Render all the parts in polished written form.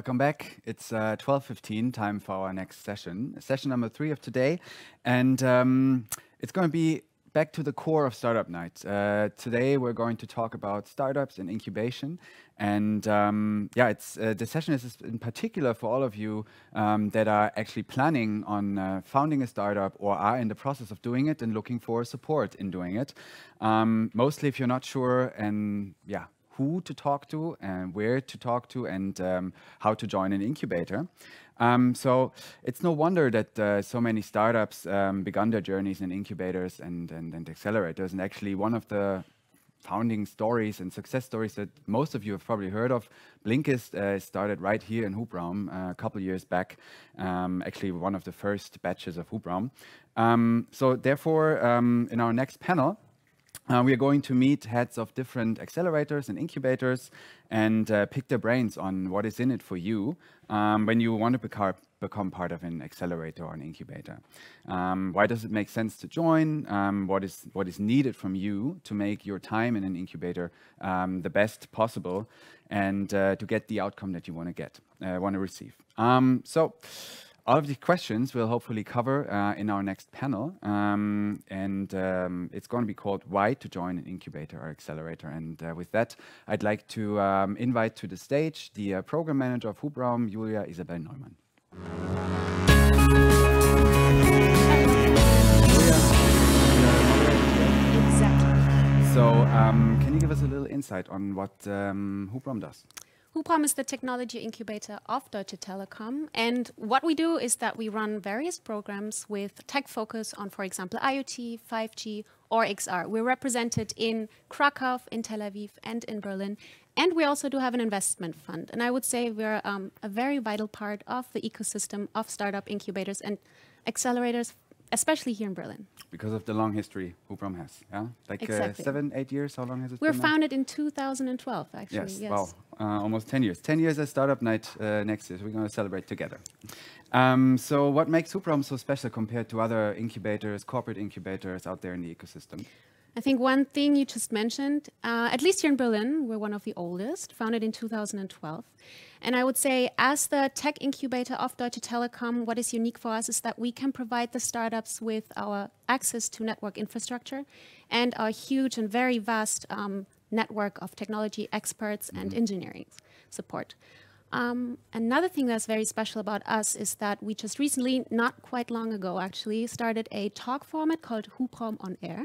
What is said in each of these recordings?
Welcome back. It's 12:15, time for our next session number 3 of today. And it's going to be back to the core of Startup Night. Today we're going to talk about startups and incubation. And the session is in particular for all of you that are actually planning on founding a startup or are in the process of doing it and looking for support in doing it. Mostly if you're not sure and who to talk to and where to talk to and how to join an incubator. So it's no wonder that so many startups began their journeys in incubators and accelerators. And actually one of the founding stories and success stories that most of you have probably heard of, Blinkist started right here in Hubraum a couple years back, actually one of the first batches of Hubraum. So therefore, in our next panel, we are going to meet heads of different accelerators and incubators and pick their brains on what is in it for you when you want to become part of an accelerator or an incubator. Why does it make sense to join? What is needed from you to make your time in an incubator the best possible and to get the outcome that you want to receive. So all of these questions we'll hopefully cover in our next panel, it's going to be called Why to Join an Incubator or Accelerator. And with that, I'd like to invite to the stage the program manager of Hubraum, Julia Isabel Neumann. Exactly. So can you give us a little insight on what Hubraum does? Hubraum is the technology incubator of Deutsche Telekom, and what we do is that we run various programs with tech focus on, for example, IoT, 5G, or XR. We're represented in Krakow, in Tel Aviv, and in Berlin, and we also do have an investment fund. And I would say we're a very vital part of the ecosystem of startup incubators and accelerators, especially here in Berlin. Because of the long history Hubraum has, yeah? Like exactly. 7-8 years, how long has it been? We're founded in 2012, actually. Yes. Wow, almost 10 years. 10 years at Startup Night next year, so we're going to celebrate together. So what makes Hubraum so special compared to other incubators, corporate incubators out there in the ecosystem? I think one thing you just mentioned, at least here in Berlin, we're one of the oldest, founded in 2012. And I would say as the tech incubator of Deutsche Telekom, what is unique for us is that we can provide the startups with our access to network infrastructure and our huge and very vast network of technology experts and engineering support. Another thing that's very special about us is that we just recently, not quite long ago actually, started a talk format called Hubraum on Air,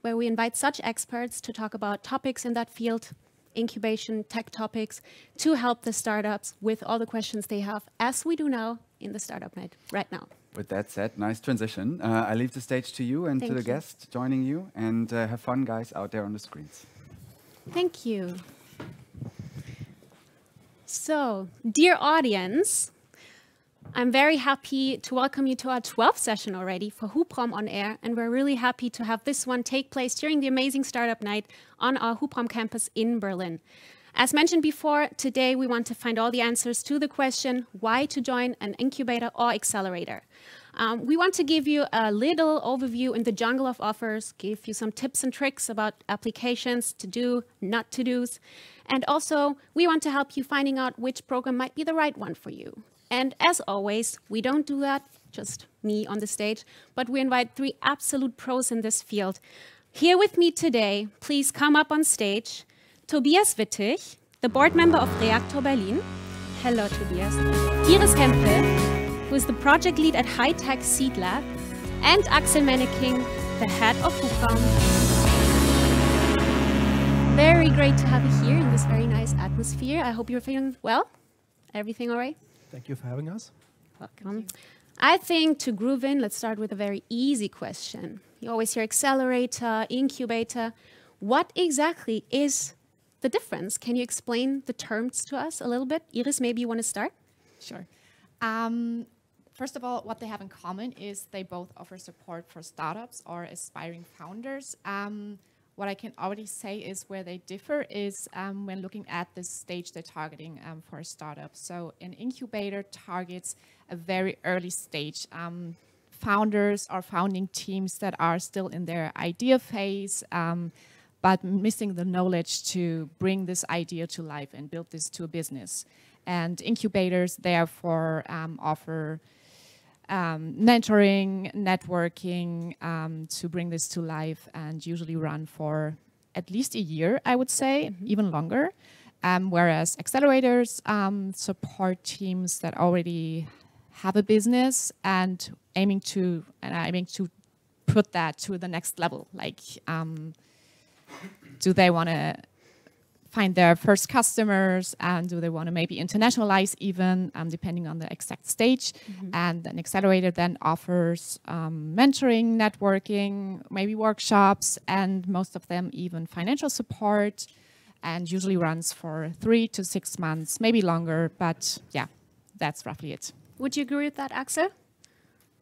where we invite such experts to talk about topics in that field, incubation, tech topics, to help the startups with all the questions they have, as we do now in the Startup Night right now. With that said, nice transition. I leave the stage to you and to the guest joining you, and have fun, guys, out there on the screens. Thank you. So, dear audience, I'm very happy to welcome you to our 12th session already for Hubraum on Air, and we're really happy to have this one take place during the amazing Startup Night on our Hubraum campus in Berlin. As mentioned before, today we want to find all the answers to the question, why to join an incubator or accelerator. We want to give you a little overview in the jungle of offers, give you some tips and tricks about applications to do, not to do's. And also, we want to help you finding out which program might be the right one for you. And as always, we don't do that, just me on the stage, but we invite 3 absolute pros in this field. Here with me today, please come up on stage, Tobias Wittich, the board member of Reaktor.Berlin. Hello, Tobias. Iris Hempel, who is the project lead at HighTech SeedLab, and Axel Menneking, the head of Hubraum. Very great to have you here in this very nice atmosphere. I hope you're feeling well. Everything all right? Thank you for having us. Welcome. I think to groove in, let's start with a very easy question. You always hear accelerator, incubator. What exactly is the difference? Can you explain the terms to us a little bit? Iris, maybe you want to start? Sure. First of all, what they have in common is they both offer support for startups or aspiring founders. What I can already say is where they differ is when looking at the stage they're targeting for a startup. So an incubator targets a very early stage. Founders or founding teams that are still in their idea phase, but missing the knowledge to bring this idea to life and build this to a business. And incubators therefore offer mentoring, networking to bring this to life, and usually run for at least a year, I would say, even longer. Whereas accelerators support teams that already have a business and aiming to put that to the next level. Like, do they want to find their first customers, and do they want to maybe internationalize even, depending on the exact stage. And an accelerator then offers mentoring, networking, maybe workshops, and most of them even financial support, and usually runs for 3 to 6 months, maybe longer, but yeah, that's roughly it. Would you agree with that, Axel,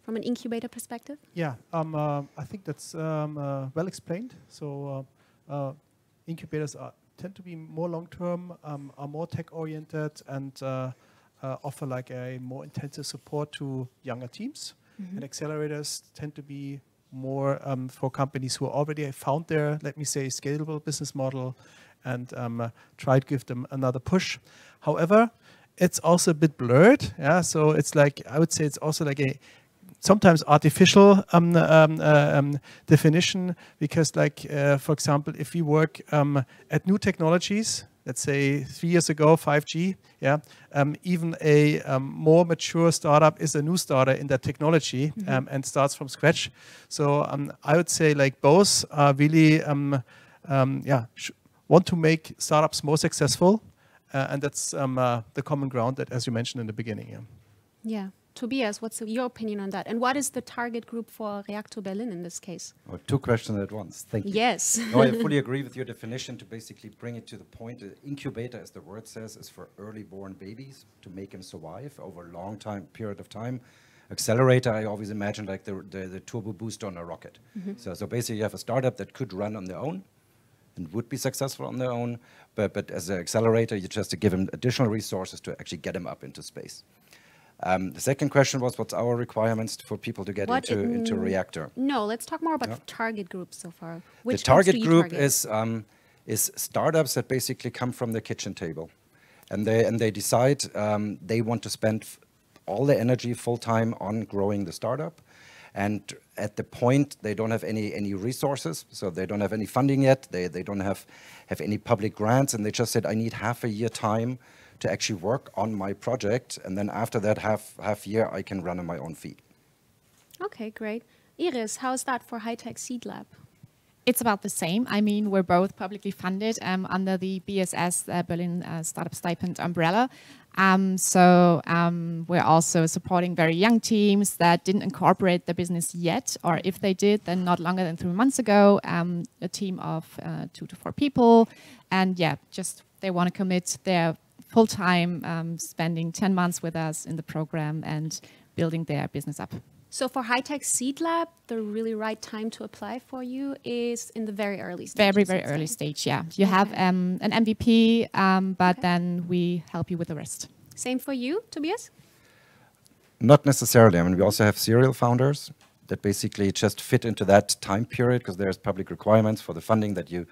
from an incubator perspective? Yeah, I think that's well explained. So incubators tend to be more long-term, are more tech-oriented, and offer like a more intensive support to younger teams. And accelerators tend to be more for companies who already have found their, let me say, scalable business model, and try to give them another push. However, it's also a bit blurred. Yeah, so it's like, I would say it's also like a sometimes artificial definition, because like, for example, if we work at new technologies, let's say 3 years ago, 5G, yeah, even a more mature startup is a new starter in that technology and starts from scratch. So I would say like both are really, want to make startups more successful, and that's the common ground that, as you mentioned in the beginning. Yeah. Tobias, what's your opinion on that? And what is the target group for Reaktor.Berlin in this case? Oh, 2 questions at once. Thank you. Yes. No, I fully agree with your definition to basically bring it to the point. The incubator, as the word says, is for early born babies to make them survive over a long period of time. Accelerator, I always imagine like the turbo booster on a rocket. So basically you have a startup that could run on their own and would be successful on their own, but as an accelerator, you just have to give them additional resources to actually get them up into space. The second question was, what's our requirements for people to get into Reaktor? No, let's talk more about the target group so far. Which the target group is startups that basically come from the kitchen table, and they decide they want to spend all their energy full time on growing the startup, and at the point they don't have any resources, so they don't have any funding yet. They don't have any public grants, and they just said, I need half a year time to actually work on my project, and then after that half year I can run on my own feet. Okay, great. Iris, how is that for HighTech SeedLab? It's about the same. I mean, we're both publicly funded under the BSS Berlin Startup Stipend umbrella. We're also supporting very young teams that didn't incorporate the business yet, or if they did, then not longer than 3 months ago, a team of 2 to 4 people. And yeah, just they want to commit their full-time, spending 10 months with us in the program and building their business up. So for HighTech SeedLab, the really right time to apply for you is in the very early stage. Very early stage, yeah. You have an MVP, but then we help you with the rest. Same for you, Tobias? Not necessarily. I mean, we also have serial founders that basically just fit into that time period, because there's public requirements for the funding that you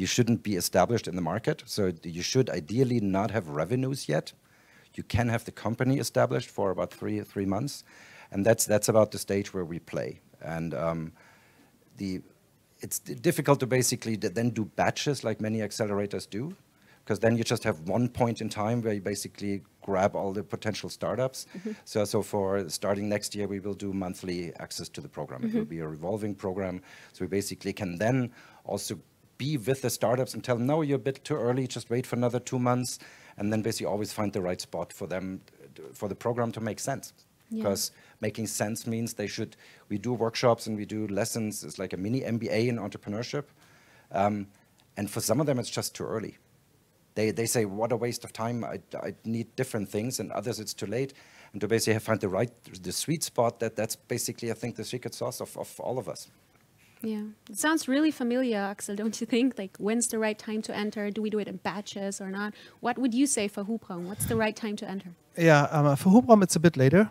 shouldn't be established in the market. So you should ideally not have revenues yet. You can have the company established for about three months. And that's about the stage where we play. And it's difficult to basically then do batches like many accelerators do, because then you just have one point in time where you basically grab all the potential startups. So for starting next year, we will do monthly access to the program. It will be a revolving program. So we basically can then also be with the startups and tell them, no, you're a bit too early, just wait for another 2 months, and then basically always find the right spot for them, for the program to make sense. Because making sense means we do workshops and we do lessons. It's like a mini MBA in entrepreneurship. And for some of them, it's just too early. They say, what a waste of time. I need different things, and others it's too late. And to basically find the sweet spot, that's basically, I think, the secret sauce of all of us. Yeah, it sounds really familiar, Axel, don't you think? Like, when's the right time to enter? Do we do it in batches or not? What would you say for hubraum? What's the right time to enter? Yeah, for hubraum, it's a bit later.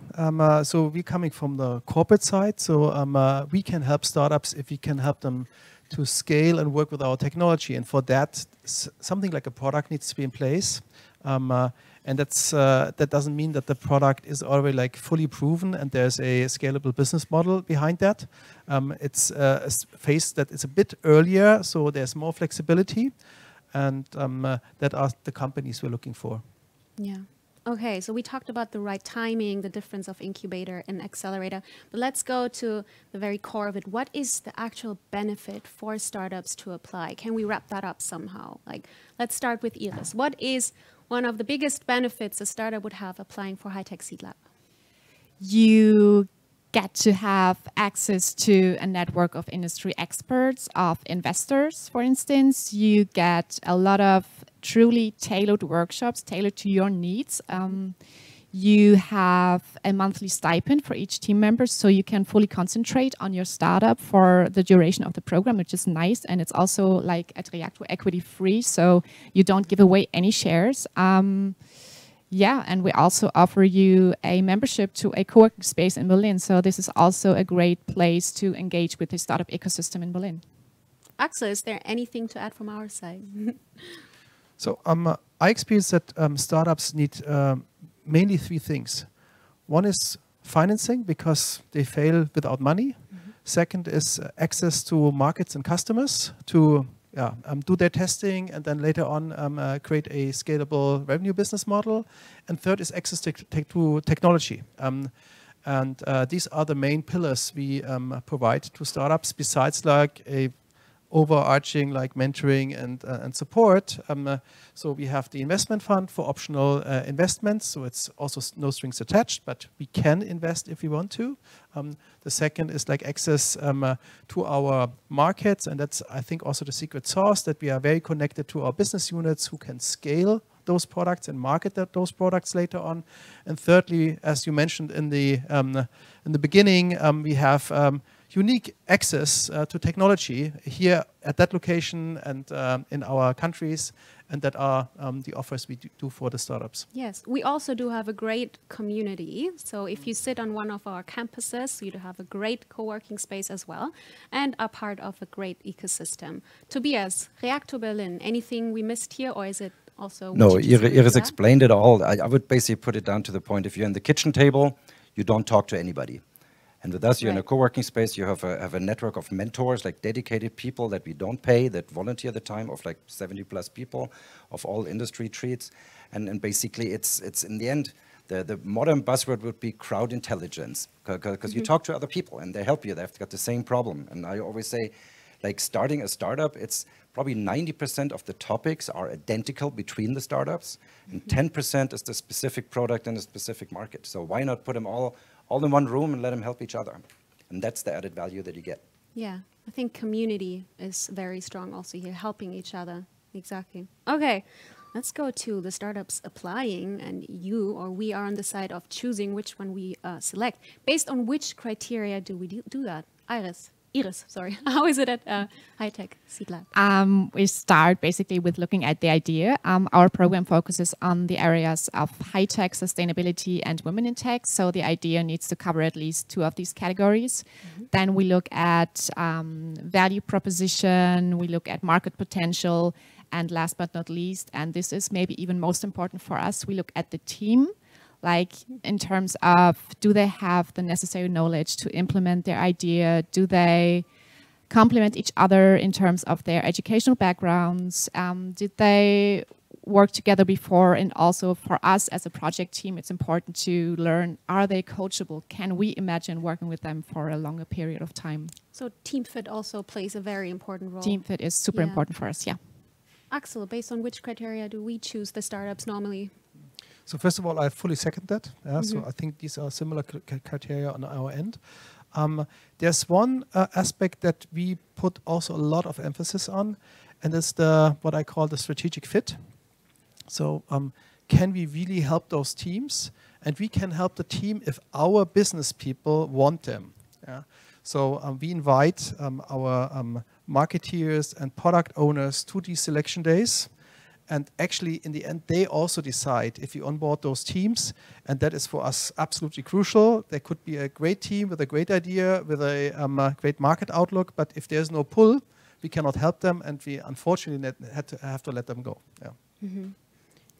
So we're coming from the corporate side. So we can help startups if we can help them to scale and work with our technology. And for that, something like a product needs to be in place. And that doesn't mean that the product is already like fully proven and there's a scalable business model behind that. It's a phase that is a bit earlier, so there's more flexibility, and that are the companies we're looking for. Yeah. Okay, so we talked about the right timing, the difference of incubator and accelerator, but let's go to the very core of it. What is the actual benefit for startups to apply? Can we wrap that up somehow? Like, let's start with Iris. What is one of the biggest benefits a startup would have applying for HighTech SeedLab? You get to have access to a network of industry experts, of investors, for instance. You get a lot of truly tailored workshops, tailored to your needs. You have a monthly stipend for each team member, so you can fully concentrate on your startup for the duration of the program, which is nice. And it's also like at Reaktor equity free, so you don't give away any shares. Yeah, and we also offer you a membership to a co-working space in Berlin. So this is also a great place to engage with the startup ecosystem in Berlin. Axel, is there anything to add from our side? So I experience that startups need mainly three things. One is financing, because they fail without money. Second is access to markets and customers to do their testing and then later on create a scalable revenue business model. And third is access to technology. And these are the main pillars we provide to startups, besides like a overarching like mentoring and support. So we have the investment fund for optional investments. So it's also no strings attached, but we can invest if we want to. The second is like access to our markets. And that's, I think, also the secret sauce, that we are very connected to our business units who can scale those products and market those products later on. And thirdly, as you mentioned in the beginning, we have unique access to technology here at that location and in our countries, and that are the offers we do for the startups. Yes, we also do have a great community. So if you sit on one of our campuses, you do have a great co-working space as well, and are part of a great ecosystem. Tobias, Reaktor.Berlin, anything we missed here, or is it also? No, Iris explained it all. I would basically put it down to the point: if you're in the kitchen table, you don't talk to anybody. And with us, you're in a co-working space, you have a network of mentors, like dedicated people that we don't pay, that volunteer the time of like 70 plus people of all industry treats. And basically it's in the end, the modern buzzword would be crowd intelligence, because you talk to other people and they help you. They've got the same problem. And I always say, like, starting a startup, it's probably 90% of the topics are identical between the startups, and 10% is the specific product in a specific market. So why not put them all in one room and let them help each other? And that's the added value that you get. Yeah, I think community is very strong also here, helping each other. Exactly. Okay, let's go to the startups applying, and we are on the side of choosing which one we select. Based on which criteria do we do that? Iris, sorry. How is it at HighTech SeedLab? We start basically with looking at the idea. Our program focuses on the areas of high-tech, sustainability, and women in tech. So the idea needs to cover at least two of these categories. Then we look at value proposition, we look at market potential, and last but not least, and this is maybe even most important for us, we look at the team. Like in terms of, do they have the necessary knowledge to implement their idea? Do they complement each other in terms of their educational backgrounds? Did they work together before? And also for us as a project team, it's important to learn, are they coachable? Can we imagine working with them for a longer period of time? So team fit also plays a very important role. Team fit is super important for us, yeah. Axel, based on which criteria do we choose the startups normally? So first of all, I fully second that. So I think these are similar criteria on our end. There's one aspect that we put also a lot of emphasis on, and it's what I call the strategic fit. So can we really help those teams? And we can help the team if our business people want them. So we invite our marketeers and product owners to these selection days. And actually, in the end, they also decide if you onboard those teams. And that is for us absolutely crucial. There could be a great team with a great idea, with a great market outlook. But if there's no pull, we cannot help them. And we unfortunately have to let them go.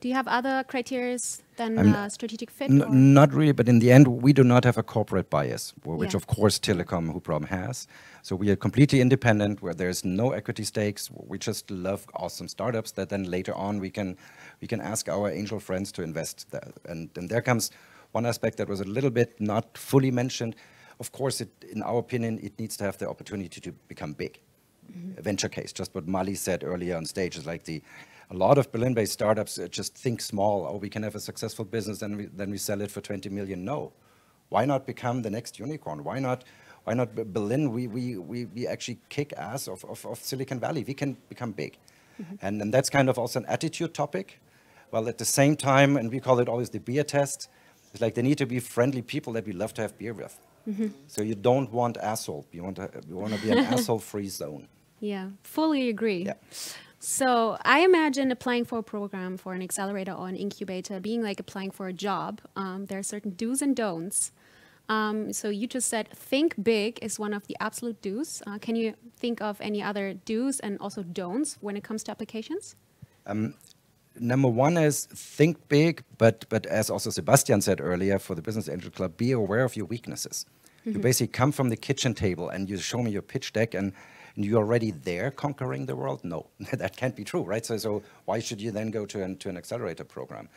Do you have other criteria than strategic fit? Not really, but in the end, we do not have a corporate bias, which Yeah. of course Telecom hubraum has. So we are completely independent, where there's no equity stakes. We just love awesome startups that then later on we can ask our angel friends to invest. And there comes one aspect that was a little bit not fully mentioned. Of course, in our opinion, it needs to have the opportunity to become big. A venture case, just what Mali said earlier on stage, is like a lot of Berlin-based startups just think small. Oh, we can have a successful business and then we sell it for 20 million. No, why not become the next unicorn? Why not Berlin? We actually kick ass of Silicon Valley. We can become big, and that's kind of also an attitude topic. Well, at the same time, and we call it always the beer test. It's like they need to be friendly people that we love to have beer with. So you don't want asshole. You want to be an asshole-free zone. Yeah, fully agree. Yeah. So I imagine applying for a program, for an accelerator or an incubator, being like applying for a job. There are certain do's and don'ts. So you just said think big is one of the absolute do's. Can you think of any other do's and also don'ts when it comes to applications? Number one is think big, but as also Sebastian said earlier for the Business Angel Club, be aware of your weaknesses. You basically come from the kitchen table and you show me your pitch deck and you're already there conquering the world? No, that can't be true, right? So why should you then go to an accelerator program?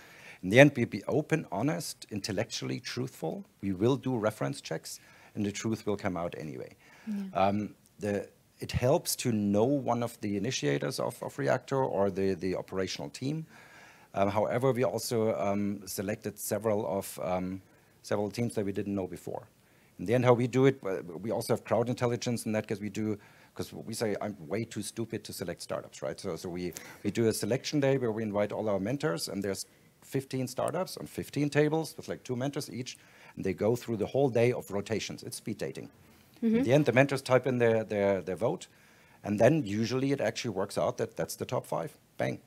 In the end, be open, honest, intellectually truthful. We will do reference checks, and the truth will come out anyway. Yeah. It helps to know one of the initiators of Reaktor or the operational team. However, we also selected several teams that we didn't know before. In the end, how we do it, we also have crowd intelligence in that case we do, because we say I'm way too stupid to select startups, right? So we do a selection day where we invite all our mentors, and there's 15 startups on 15 tables with like 2 mentors each, and they go through the whole day of rotations. It's speed dating. In the end, the mentors type in their vote, and then usually it actually works out that that's the top 5. Bang.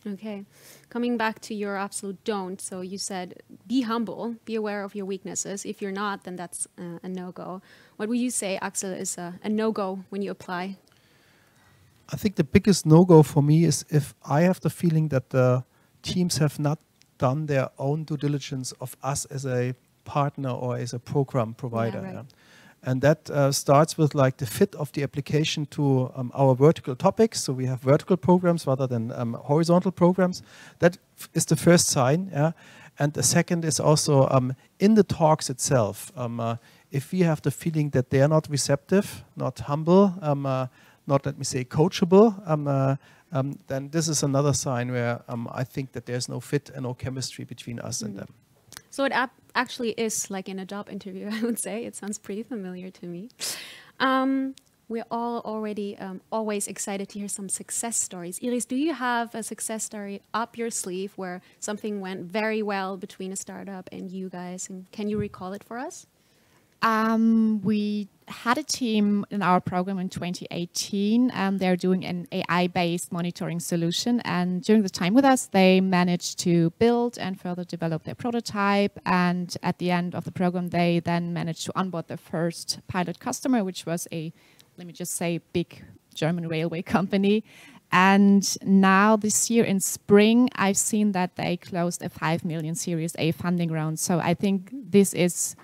Okay. Coming back to your absolute don't. So you said be humble, be aware of your weaknesses. If you're not, then that's a no-go. What would you say, Axel, is a no-go when you apply? I think the biggest no-go for me is if I have the feeling that the teams have not done their own due diligence of us as a partner or as a program provider. Yeah, right. And that starts with like the fit of the application to our vertical topics. So we have vertical programs rather than horizontal programs. That is the first sign. Yeah? And the second is also in the talks itself. If we have the feeling that they are not receptive, not humble, not, let me say, coachable, then this is another sign where I think that there's no fit and no chemistry between us and them. So it actually is like in a job interview, I would say. It sounds pretty familiar to me. We're all already always excited to hear some success stories. Iris, do you have a success story up your sleeve where something went very well between a startup and you guys? And can you recall it for us? We had a team in our program in 2018. They're doing an AI-based monitoring solution. And during the time with us, they managed to build and further develop their prototype. And at the end of the program, they then managed to onboard their first pilot customer, which was a, let me just say, big German railway company. And now this year in spring, I've seen that they closed a 5 million Series A funding round. So I think this is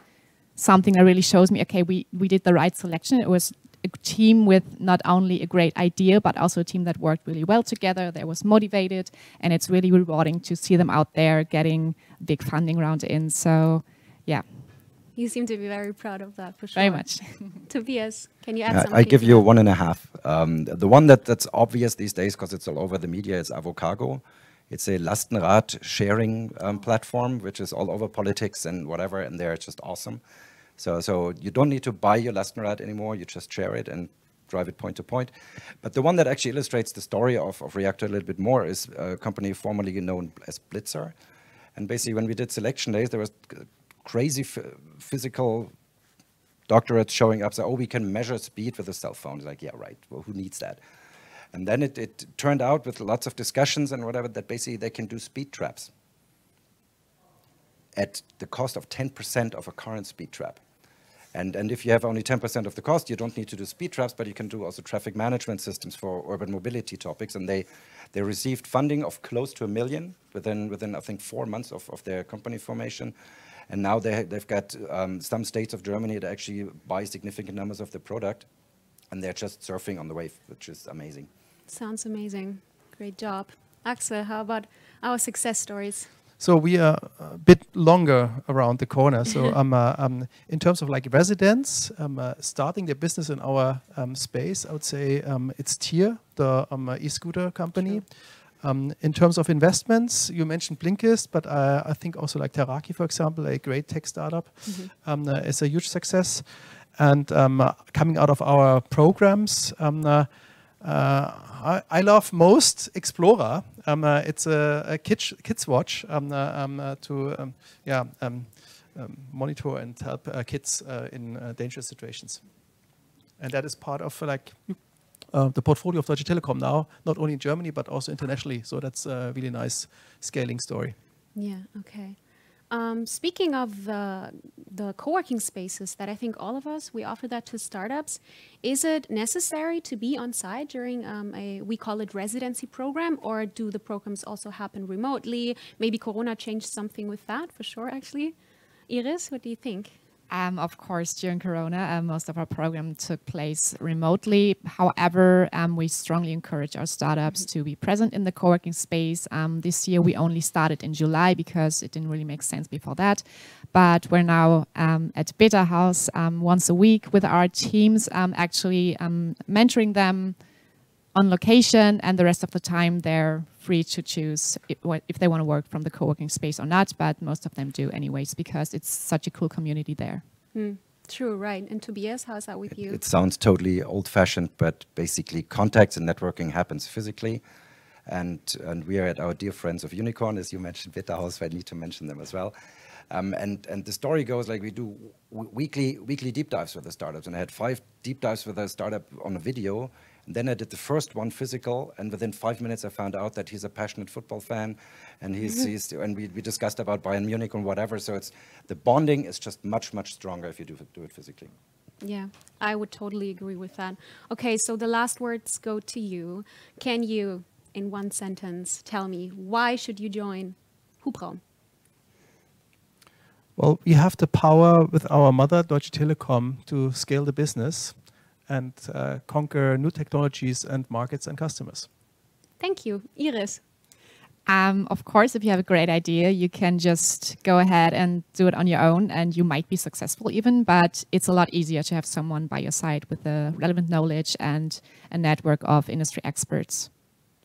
something that really shows me, okay, we did the right selection. It was a team with not only a great idea, but also a team that worked really well together, that was motivated, and it's really rewarding to see them out there getting a big funding round in. So, yeah. You seem to be very proud of that, for sure. Very much. Tobias, can you add something? I give you 1.5. The one that's obvious these days, because it's all over the media, is Avocago. It's a Lastenrad sharing platform, which is all over politics and whatever, and they're just awesome. So you don't need to buy your Lastenrad anymore, you just share it and drive it point to point. But the one that actually illustrates the story of Reaktor a little bit more is a company formerly known as Blitzer. And basically when we did selection days, there was crazy physical doctorates showing up, so, oh, we can measure speed with a cell phone. It's like, yeah, right, well, who needs that? And then it turned out with lots of discussions and whatever that basically they can do speed traps at the cost of 10% of a current speed trap. And if you have only 10% of the cost, you don't need to do speed traps, but you can do also traffic management systems for urban mobility topics. And they received funding of close to $1 million within I think 4 months of their company formation. And now they've got some states of Germany that actually buy significant numbers of the product, and they're just surfing on the wave, which is amazing. Sounds amazing. Great job. Axel, how about our success stories? So we are a bit longer around the corner. So in terms of like residents starting their business in our space, I would say it's Tier, the e-scooter company. In terms of investments, you mentioned Blinkist, but I think also like Teraki, for example, a great tech startup, is a huge success. And coming out of our programs, I love most Explorer. It's a kids watch to monitor and help kids in dangerous situations. And that is part of like the portfolio of Deutsche Telekom now, not only in Germany, but also internationally. So that's a really nice scaling story. Yeah, okay. Speaking of the co-working spaces that I think all of us, we offer that to startups. Is it necessary to be on site during we call it residency program, or do the programs also happen remotely? Maybe Corona changed something with that, for sure, actually. Iris, what do you think? Of course, during Corona, most of our program took place remotely. However, we strongly encourage our startups to be present in the co-working space. This year, we only started in July because it didn't really make sense before that. But we're now at Beta House once a week with our teams, actually mentoring them on location, and the rest of the time they're free to choose if they want to work from the co-working space or not, but most of them do anyways because it's such a cool community there. True, right. And Tobias, how's that with you? It sounds totally old-fashioned, but basically contacts and networking happens physically. And we are at our dear friends of Unicorn, as you mentioned, Beta House, I need to mention them as well. And the story goes like we do weekly deep dives with the startups, and I had 5 deep dives with a startup on a video. And then I did the first one physical, and within 5 minutes I found out that he's a passionate football fan, and and we discussed about Bayern Munich and whatever. So it's the bonding is just much stronger if you do it physically. Yeah, I would totally agree with that. Okay, so the last words go to you. Can you, in one sentence, tell me why should you join Hubraum? Well, we have the power with our mother, Deutsche Telekom, to scale the business and conquer new technologies and markets and customers. Thank you. Iris? Of course, if you have a great idea, you can just go ahead and do it on your own, and you might be successful even, but it's a lot easier to have someone by your side with the relevant knowledge and a network of industry experts.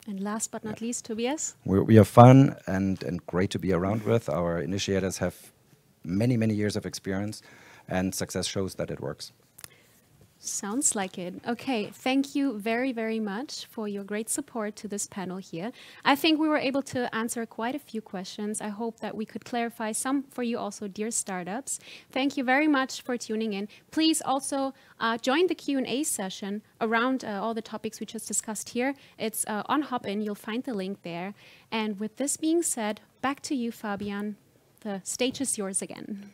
And last but not least, Tobias? We are fun and great to be around with. Our initiators have many years of experience, and success shows that it works. Sounds like it. Okay, thank you very much for your great support to this panel here. I think we were able to answer quite a few questions. I hope that we could clarify some for you also, dear startups. Thank you very much for tuning in. Please also join the Q&A session around all the topics we just discussed here. It's on Hopin. You'll find the link there. And with this being said, back to you, Fabian. The stage is yours again.